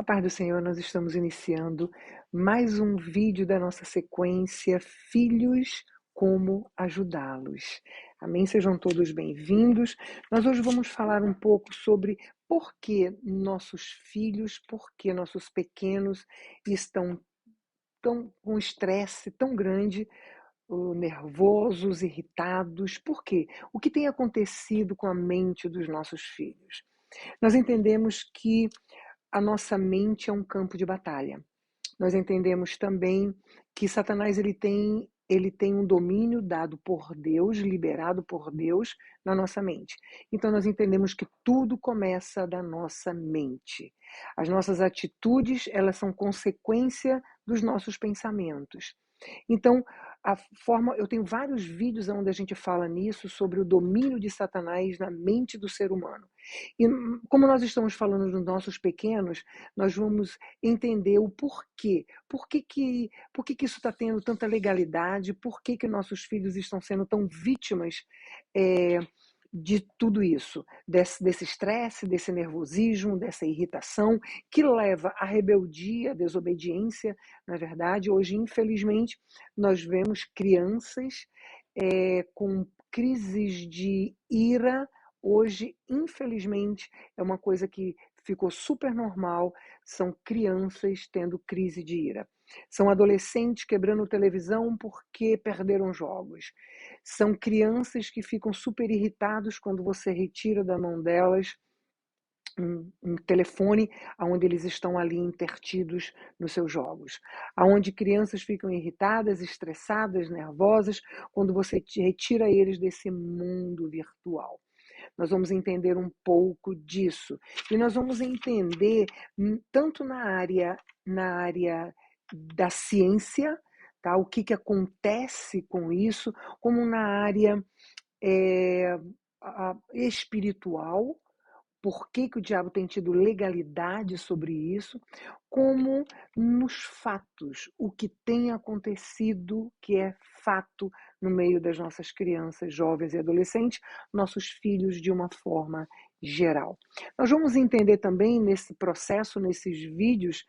paz do Senhor, nós estamos iniciando mais um vídeo da nossa sequência Filhos, como ajudá-los. Amém? Sejam todos bem-vindos. Nós hoje vamos falar um pouco sobre por que nossos filhos, por que nossos pequenos estão com estresse tão grande, nervosos, irritados. Por quê? O que tem acontecido com a mente dos nossos filhos? Nós entendemos que a nossa mente é um campo de batalha. Nós entendemos também que Satanás ele tem um domínio dado por Deus, liberado por Deus na nossa mente. Então nós entendemos que tudo começa da nossa mente. As nossas atitudes, elas são consequência dos nossos pensamentos. Então, eu tenho vários vídeos onde a gente fala nisso, sobre o domínio de Satanás na mente do ser humano. E como nós estamos falando dos nossos pequenos, nós vamos entender o porquê. Por que isso está tendo tanta legalidade? Por que nossos filhos estão sendo tão vítimas é, de tudo isso? Desse estresse, desse nervosismo, dessa irritação, que leva à rebeldia, à desobediência. Na verdade, hoje, infelizmente, nós vemos crianças com crises de ira. Hoje, infelizmente, é uma coisa que ficou super normal, são crianças tendo crise de ira. São adolescentes quebrando televisão porque perderam jogos. São crianças que ficam super irritados quando você retira da mão delas um telefone onde eles estão ali intertidos nos seus jogos. Onde crianças ficam irritadas, estressadas, nervosas, quando você retira eles desse mundo virtual. Nós vamos entender um pouco disso. E nós vamos entender tanto na área da ciência, tá? O que acontece com isso, como na área espiritual, por que o diabo tem tido legalidade sobre isso, como nos fatos, o que tem acontecido, que é fato no meio das nossas crianças, jovens e adolescentes, nossos filhos de uma forma geral. Nós vamos entender também nesse processo, nesses vídeos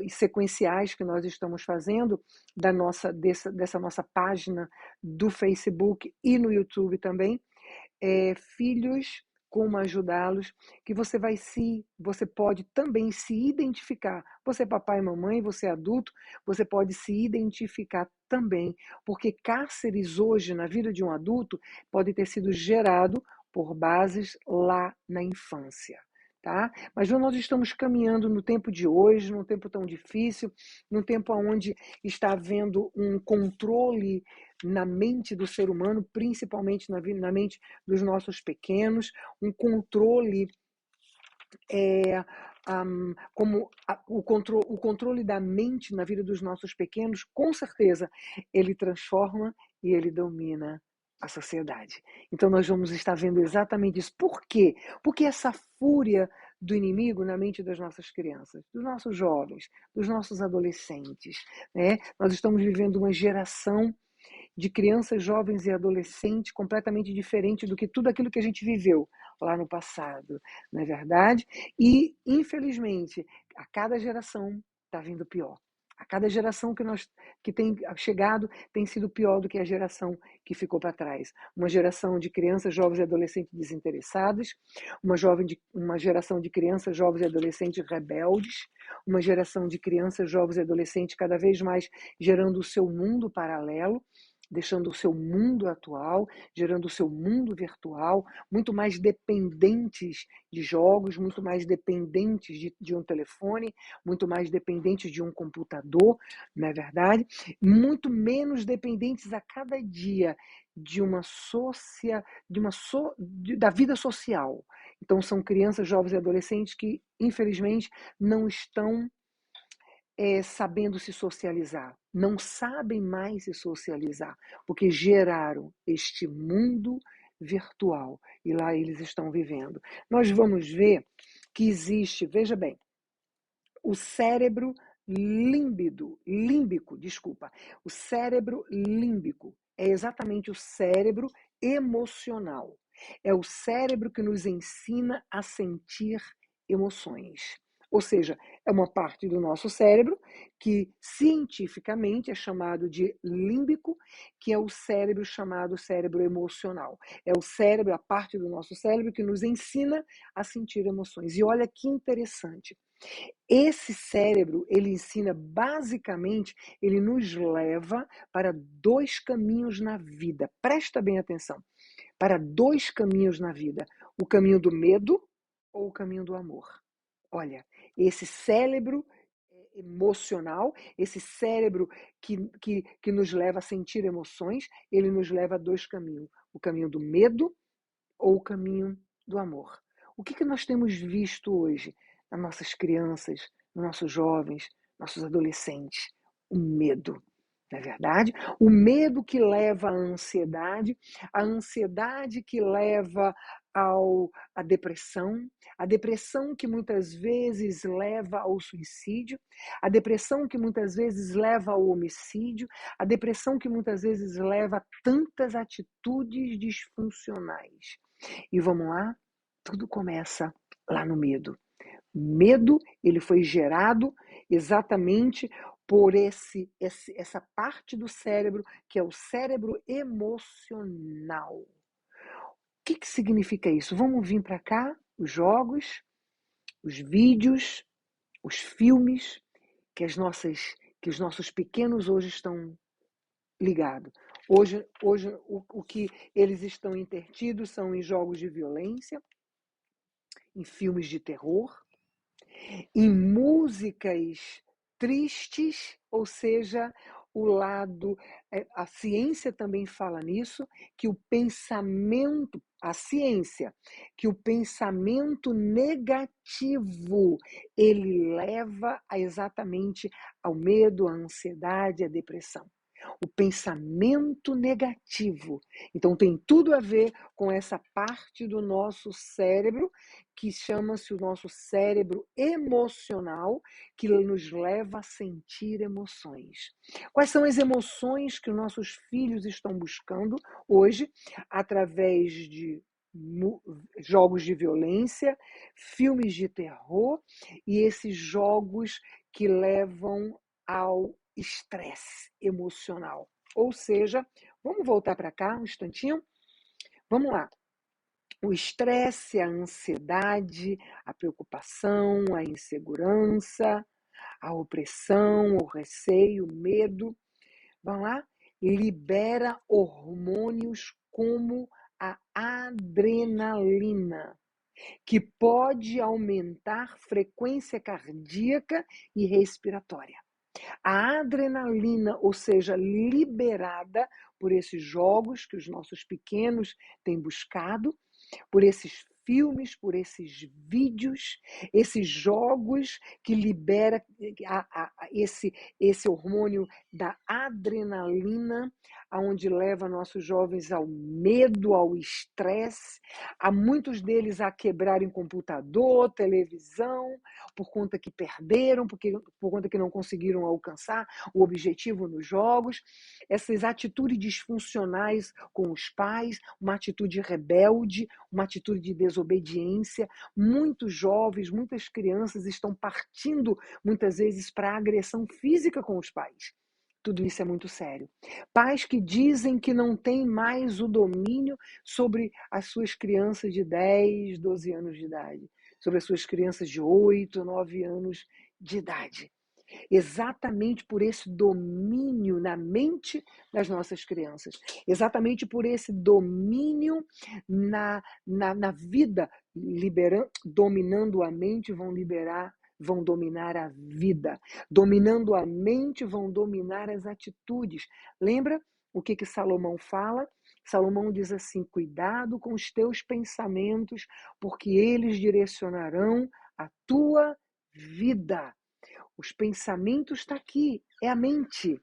sequenciais que nós estamos fazendo dessa nossa página do Facebook e no YouTube também, filhos, como ajudá-los, que você pode também se identificar. Você é papai e mamãe, você é adulto, você pode se identificar também, porque cárceres hoje na vida de um adulto pode ter sido gerado por bases lá na infância. Tá? Mas nós estamos caminhando no tempo de hoje, num tempo tão difícil, num tempo onde está havendo um controle na mente do ser humano, principalmente na mente dos nossos pequenos, um controle o controle da mente na vida dos nossos pequenos, com certeza, ele transforma e ele domina a sociedade. Então nós vamos estar vendo exatamente isso. Por quê? Porque essa fúria do inimigo na mente das nossas crianças, dos nossos jovens, dos nossos adolescentes, né? Nós estamos vivendo uma geração de crianças, jovens e adolescentes completamente diferente do que tudo aquilo que a gente viveu lá no passado, não é verdade? E, infelizmente, a cada geração está vindo pior. A cada geração que tem chegado tem sido pior do que a geração que ficou para trás. Uma geração de crianças, jovens e adolescentes desinteressadas, uma geração de crianças, jovens e adolescentes rebeldes, uma geração de crianças, jovens e adolescentes cada vez mais gerando o seu mundo paralelo, deixando o seu mundo atual, gerando o seu mundo virtual, muito mais dependentes de jogos, muito mais dependentes de um telefone, muito mais dependentes de um computador, não é verdade? Muito menos dependentes a cada dia da vida social. Então são crianças, jovens e adolescentes que, infelizmente, não estão sabendo se socializar, não sabem mais se socializar, porque geraram este mundo virtual e lá eles estão vivendo. Nós vamos ver que existe, veja bem, o cérebro o cérebro límbico é exatamente o cérebro emocional. É o cérebro que nos ensina a sentir emoções. Ou seja, é uma parte do nosso cérebro que cientificamente é chamado de límbico, que é o cérebro chamado cérebro emocional. É o cérebro, a parte do nosso cérebro que nos ensina a sentir emoções. E olha que interessante. Esse cérebro, ele ensina basicamente, ele nos leva para dois caminhos na vida. Presta bem atenção. Para dois caminhos na vida: o caminho do medo ou o caminho do amor. Olha, esse cérebro emocional, esse cérebro que nos leva a sentir emoções, ele nos leva a dois caminhos: o caminho do medo ou o caminho do amor. O que nós temos visto hoje nas nossas crianças, nos nossos jovens, nossos adolescentes? O medo, não é verdade? O medo que leva à ansiedade, a ansiedade que leva à depressão, a depressão que muitas vezes leva ao suicídio, a depressão que muitas vezes leva ao homicídio, a depressão que muitas vezes leva a tantas atitudes disfuncionais. E vamos lá, tudo começa lá no medo. Medo, ele foi gerado exatamente por essa parte do cérebro, que é o cérebro emocional. O que significa isso? Vamos vir para cá, os jogos, os vídeos, os filmes que os nossos pequenos hoje estão ligados. Hoje o que eles estão intertidos são em jogos de violência, em filmes de terror, em músicas tristes, ou seja, o lado, a ciência também fala nisso, que o pensamento, a ciência, que o pensamento negativo, ele leva exatamente ao medo, à ansiedade, à depressão. O pensamento negativo. Então tem tudo a ver com essa parte do nosso cérebro que chama-se o nosso cérebro emocional, que nos leva a sentir emoções. Quais são as emoções que os nossos filhos estão buscando hoje através de jogos de violência, filmes de terror e esses jogos que levam ao estresse emocional? Ou seja, vamos voltar para cá um instantinho? Vamos lá. O estresse, a ansiedade, a preocupação, a insegurança, a opressão, o receio, o medo, vão lá, libera hormônios como a adrenalina, que pode aumentar frequência cardíaca e respiratória. A adrenalina, ou seja, liberada por esses jogos que os nossos pequenos têm buscado, por esses filmes, por esses vídeos, esses jogos que libera esse hormônio da adrenalina, aonde leva nossos jovens ao medo, ao estresse, a muitos deles a quebrarem computador, televisão, por conta que perderam, por conta que não conseguiram alcançar o objetivo nos jogos, essas atitudes disfuncionais com os pais, uma atitude rebelde, uma atitude de desobediência. Muitos jovens, muitas crianças estão partindo muitas vezes para a agressão física com os pais. Tudo isso é muito sério. Pais que dizem que não têm mais o domínio sobre as suas crianças de 10, 12 anos de idade, sobre as suas crianças de 8, 9 anos de idade. Exatamente por esse domínio na mente das nossas crianças, exatamente por esse domínio na vida, dominando a mente, vão dominar a vida. Dominando a mente, vão dominar as atitudes. Lembra o que Salomão fala? Salomão diz assim: cuidado com os teus pensamentos, porque eles direcionarão a tua vida. Os pensamentos estão aqui, é a mente.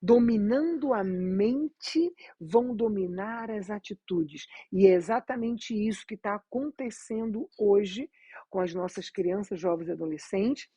Dominando a mente, vão dominar as atitudes. E é exatamente isso que está acontecendo hoje com as nossas crianças, jovens e adolescentes,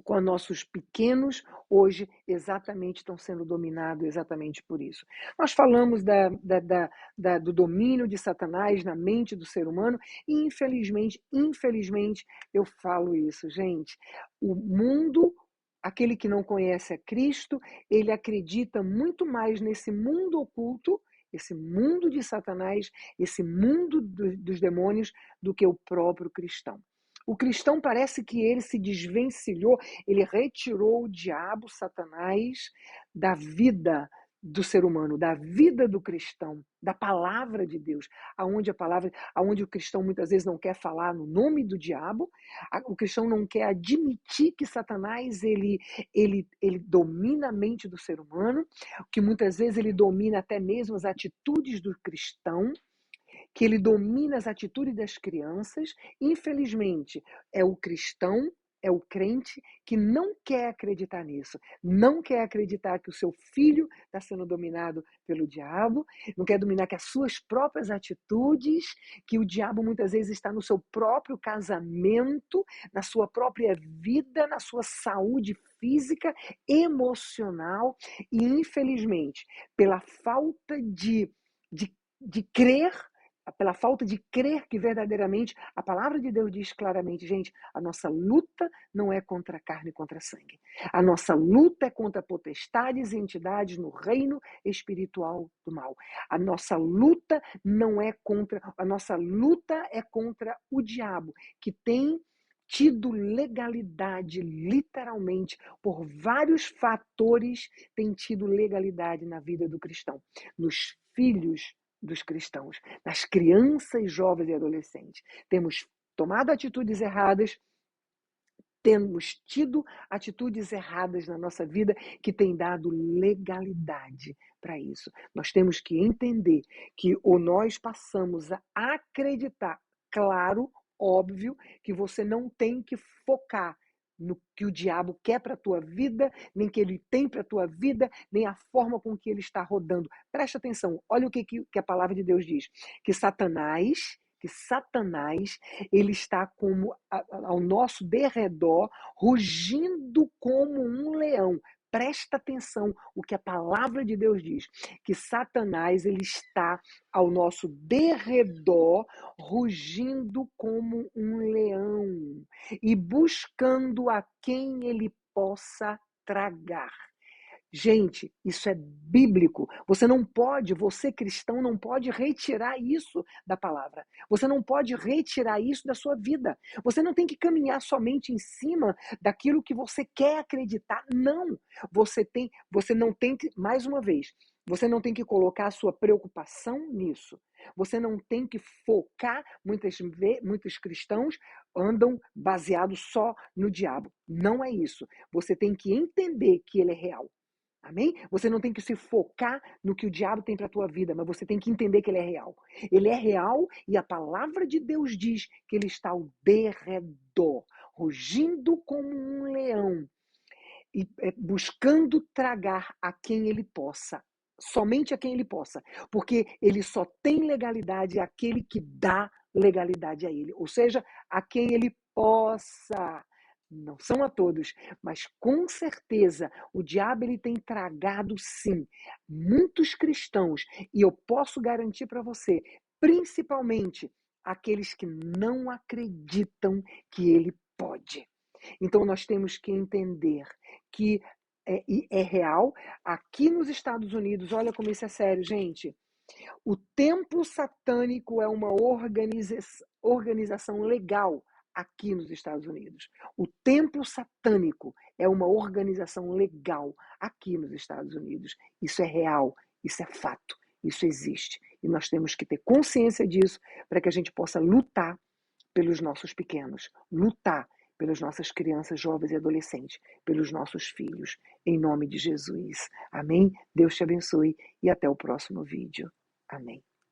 com nossos pequenos, hoje exatamente estão sendo dominados exatamente por isso. Nós falamos do domínio de Satanás na mente do ser humano e infelizmente, eu falo isso, gente. O mundo, aquele que não conhece a Cristo, ele acredita muito mais nesse mundo oculto, esse mundo de Satanás, esse mundo dos demônios, do que o próprio cristão. O cristão parece que ele se desvencilhou, ele retirou o diabo, Satanás, da vida do ser humano, da vida do cristão, da palavra de Deus, aonde o cristão muitas vezes não quer falar no nome do diabo, o cristão não quer admitir que Satanás ele domina a mente do ser humano, que muitas vezes ele domina até mesmo as atitudes do cristão, que ele domina as atitudes das crianças. Infelizmente, é o cristão, é o crente que não quer acreditar nisso, não quer acreditar que o seu filho está sendo dominado pelo diabo, não quer dominar que as suas próprias atitudes, que o diabo muitas vezes está no seu próprio casamento, na sua própria vida, na sua saúde física, emocional, e infelizmente, pela falta de crer, pela falta de crer que verdadeiramente a palavra de Deus diz claramente, gente, a nossa luta não é contra a carne e contra a sangue. A nossa luta é contra potestades e entidades no reino espiritual do mal. A nossa luta é contra o diabo, que tem tido legalidade, literalmente, por vários fatores, tem tido legalidade na vida do cristão, nos filhos dos cristãos, nas crianças, jovens e adolescentes. Temos tomado atitudes erradas, temos tido atitudes erradas na nossa vida que tem dado legalidade para isso. Nós temos que entender que ou nós passamos a acreditar, claro, óbvio, que você não tem que focar no que o diabo quer para a tua vida, nem que ele tem para a tua vida, nem a forma com que ele está rodando. Presta atenção, olha o que a palavra de Deus diz, que Satanás, ele está como ao nosso derredor, rugindo como um leão. Presta atenção o que a palavra de Deus diz, que Satanás ele está ao nosso derredor, rugindo como um leão e buscando a quem ele possa tragar. Gente, isso é bíblico. Você cristão não pode retirar isso da palavra. Você não pode retirar isso da sua vida. Você não tem que caminhar somente em cima daquilo que você quer acreditar. Não. Você não tem que, mais uma vez, você não tem que colocar a sua preocupação nisso. Você não tem que focar, muitos cristãos andam baseados só no diabo. Não é isso. Você tem que entender que ele é real. Amém? Você não tem que se focar no que o diabo tem para a tua vida, mas você tem que entender que ele é real. Ele é real e a palavra de Deus diz que ele está ao derredor, rugindo como um leão e buscando tragar a quem ele possa. Somente a quem ele possa. Porque ele só tem legalidade aquele que dá legalidade a ele. Ou seja, a quem ele possa. Não são a todos, mas com certeza o diabo ele tem tragado sim muitos cristãos e eu posso garantir para você, principalmente aqueles que não acreditam que ele pode. Então nós temos que entender que é real. Aqui nos Estados Unidos, olha como isso é sério, gente. O templo satânico é uma organização legal aqui nos Estados Unidos. O templo satânico é uma organização legal aqui nos Estados Unidos. Isso é real, isso é fato, isso existe. E nós temos que ter consciência disso para que a gente possa lutar pelos nossos pequenos, lutar pelas nossas crianças, jovens e adolescentes, pelos nossos filhos, em nome de Jesus. Amém? Deus te abençoe e até o próximo vídeo. Amém.